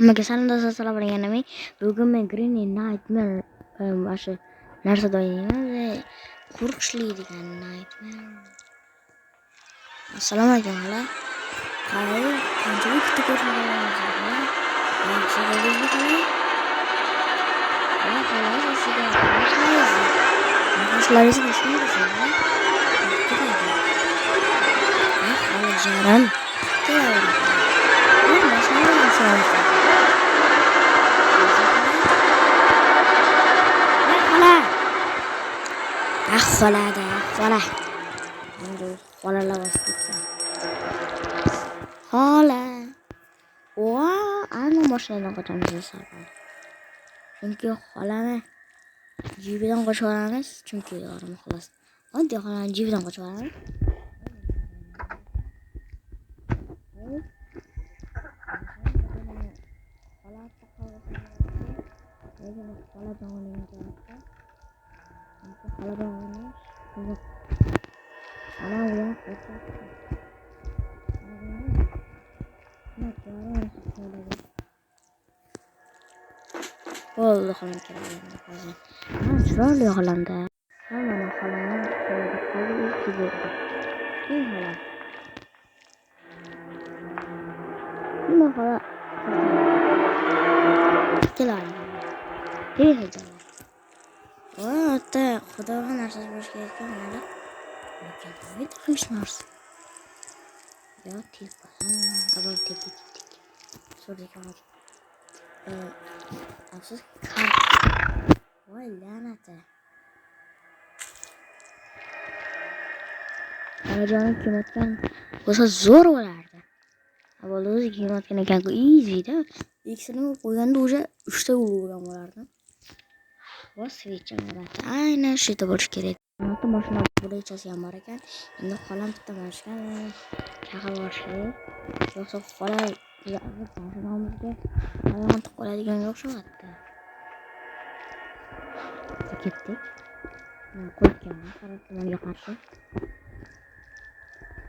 Hammaga salom do'stlar, assalomu alaykum. Bugun men Green Nightmare shu narsada o'ynayman. Qo'rqinchli degan Nightmare. Assalomu alaykum hala. Qanchalik kutib ko'rishmoqchiman. Yaxshi bo'ldingmi hala? Hala, sizga yaxshilaringiz boshlaydi. Hala jaran. Xola. Ana mashinadan qochamiz sabr. Chunki xolani jibidan qochib olamiz, chunki yorim xolos. Oddiy xolani jibidan qochib olamiz. Oldu halam kelayapti hozir. Chiroyli xolamda. Mana xolamni qo'lida bo'ldi. Xola. Nima xola? Kelayapti. Keladi. Ota, xudoga narsa bo'lish kerak mana. Lekin hech narsa. Ya tipo, abang tik. Sorry kamu. Afsus kar. Voy lanata. Jonim kimatgan bo'lsa zo'r bo'lardi. Avval o'zi kimatgan ekan easy-da. Ikkisini qo'yganda o'sha 3 ta bo'lgan bo'lardi. Va switch bo'ladi. Aynan shu yerda bo'lish kerak. Mana mashina bo'lachasi ham bor ekan. Endi xolam bitta mashina chaqirib olishadi. Yo'qsa xolam mashinamizga ayol qo'yadigan o'xshamayapti. Ketdik. Qo'ygan qarashimga qarshi.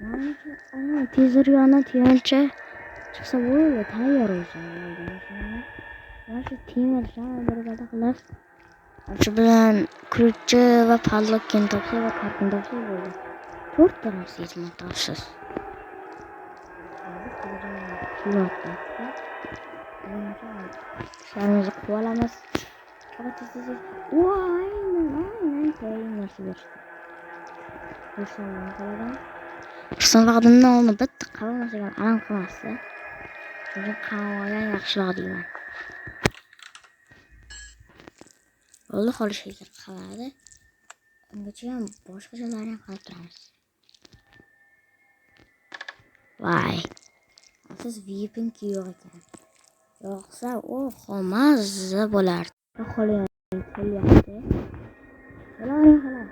Mana tezroq yana tiyancha chiqsa bo'ldi, tayyor o'zim. Mana shu temir shama birgada qilib shu bilan kurchi va pallokin topsa va karton topsa bo'ldi. 4 ta narsa yetmoqda afsus. Sharimizni qilamiz. Voy, aynan narsa berishdi. Xursand vaqtimdan uni bitta qilmasam alam qilmasdi. Chunki qilmagan yaxshiroq deyman. O'zi qolishga qiladi. Ungacha ham boshqachalarni qilib turamiz. Voy. Siz VPN yo'q ekan. Yo'qsa, mazza bo'lardi. Xo'layapti. Xola.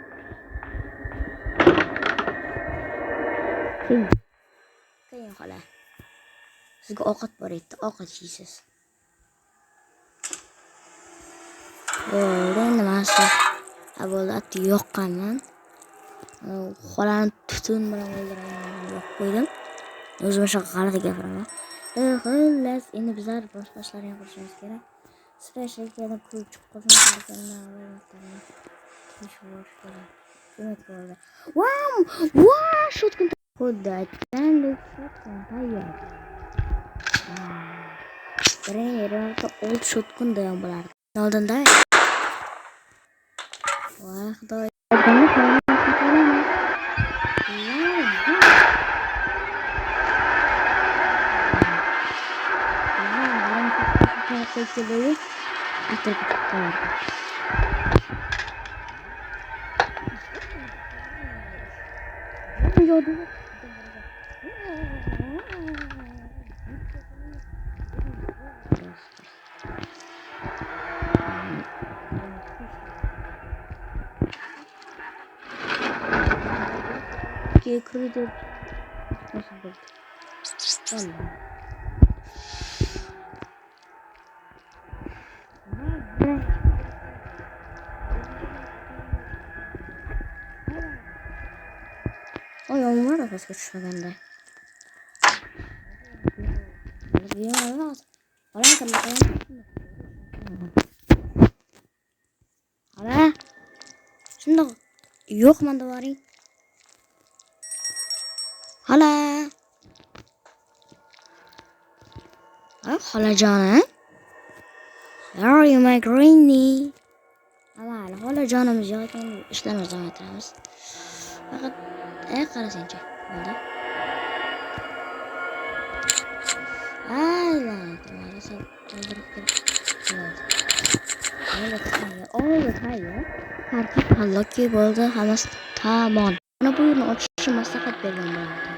Keyin xola. Sizga ovqat bor edi, ovqat yeysiz. Endi masa avvalati yoqqanman. Xolani tutun bilan o'ldiraman deb qo'ydim. O'zim shu g'alati gapiraman. Xullas, endi bizlar boshqa ishlarni qilishimiz kerak. Specialga ko'p chiqib qolgan. Wow, shotgun. Xuddi aytgandek shotgun tayyor. Birinchi old shotgunda ham bo'lardi. Oldinda. Voy xudoy. Koridor nasıl buldu? Vallahi. Oyun var da başka düşmeden de. Falan kırmızı. Hala. Şimdi yok manda varing. Hala. Hala canım. Where are you my greenie? Ama hala canımız yok. İşlerimizi devam ettiremiz. Fakat karasınca. Oldu. Ay lan. Maalesef öldürüp oldu. Hareket halaki bo'ldi, hammasi tamom. Mana bu yerni ochishni maslahat bergan bo'lardim.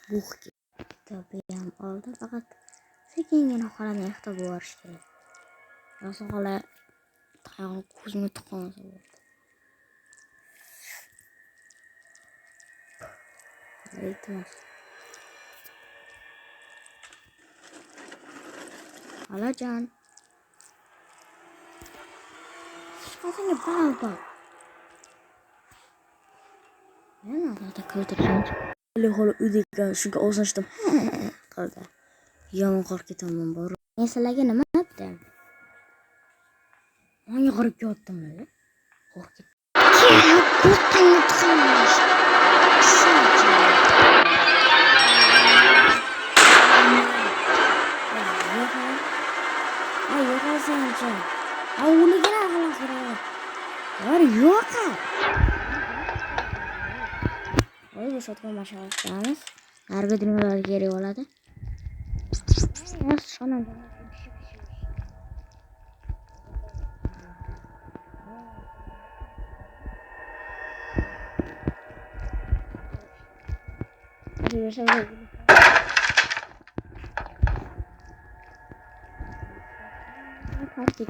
Bu kitobi ham oldi, faqat sekingina xolani ehtiyot bo'lish kerak. Yo'qsa xola tayog'ini ko'zimga tiqolmasa bo'ladi. Iltimos. Xolajon. Senga bal. Yana da ko'tarishim. Xola uyda shunga o'zlashdim. Qildi. Yomon qo'rqib ketaman bor. Men sizlarga nima aytdim? Menga qarab yotdimmi? Qo'rqib. Qo'rqdim tiqilmish. Ay, yo'qolsanchi. Avligina xolos beradi. Var yo'q. Voy bu sotgan mashalamiz. Narga dunyolarga kerak bo'ladi. Shonam. Parti.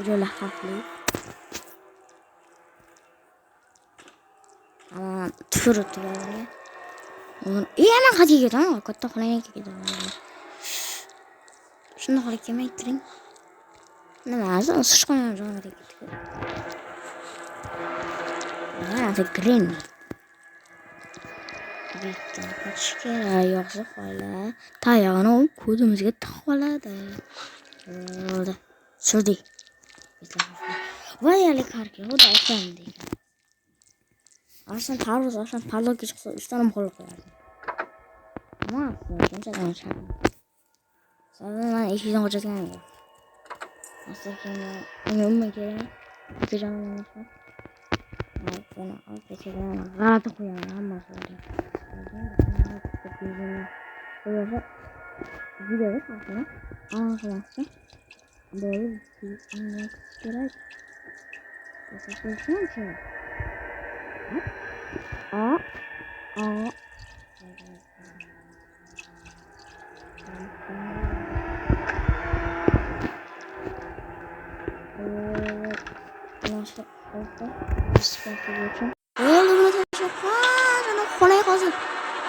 Jual hafli. Turut yani. Onun hemen hadi gidelim. Katta falan gidelim. Şunu hareket ettirin. Ne lazım? Sıçkan canım hareket ettir. Hadi green. Bitti. Kaç kere yoksa hala tayağını o kodumuzga taqoladi. Oldu. Sürdü. Vay ali karki, o da eklendi. Aslında parlok çıksa üstten mi kolluk koyardım. Ama kimse konuşardım. Sonra ben işiden hocasına geldim. Aslında şimdi umma gelene yapacağım yanlışlar. Bana al seçeceğim. Rahatı koyarım ama söyleyeyim. Böyle videoda aslında anlatılması doğru bir anlatı gerek. Seçeceğim şey. Aa. Nasıl oldu? Sıkıntı geçin. Öldüm de çok var. Ana kolay kalsın.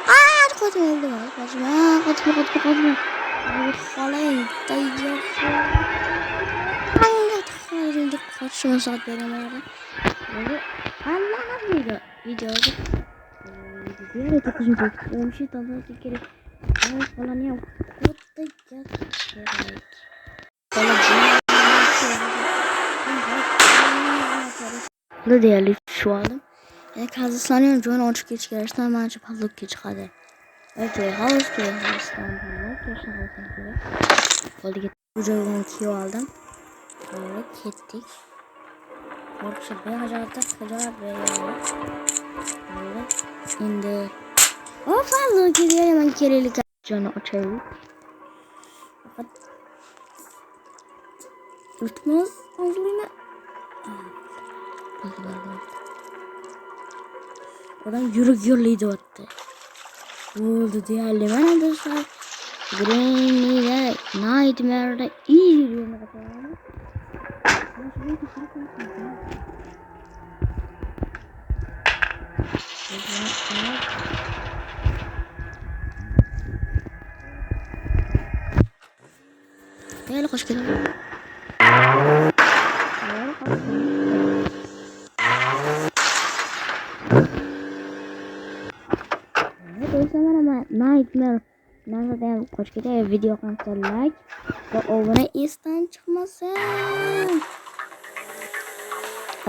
Aa, çok öldüm. Kaçma. Kolay dayıyor. Hangi kolay kaçma saat benim Allah videoda. Diğer takıcım çok. O şey tanıdık bir kere. Falan ya. Kodda gerek. Burada değerli şu aldım. Yani kazıslanıyorum. John 13 geç gelirsen bence pahalık geç hadi. Evet, havuz geç pahalık geç. Oldu git. Ucuyla kiyo aldım. Böyle gittik. Orada bir hacatta kadar böyle. Böyle indi. O fazla gidiyor hemen kerelik John'u açayım. Fakat tutmaz ağzına. Oradan yürüyordu attı. Oldu değerli ben arkadaşlar. Green'le Nightmare'da iyi yürüyorum arkadaşlar. qoch ketadi. Do'stlar, mana Nightmare narsadan qoch ketadi. Video qancha like va obuna esdan chiqmasin.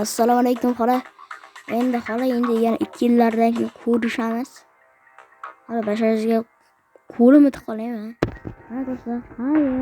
Assalomu alaykum xola. Endi yana 2 yillardan keyin ko'rishamiz. Hali basharaga qo'lim yetib qolaymi? Ha do'stlar, hayır.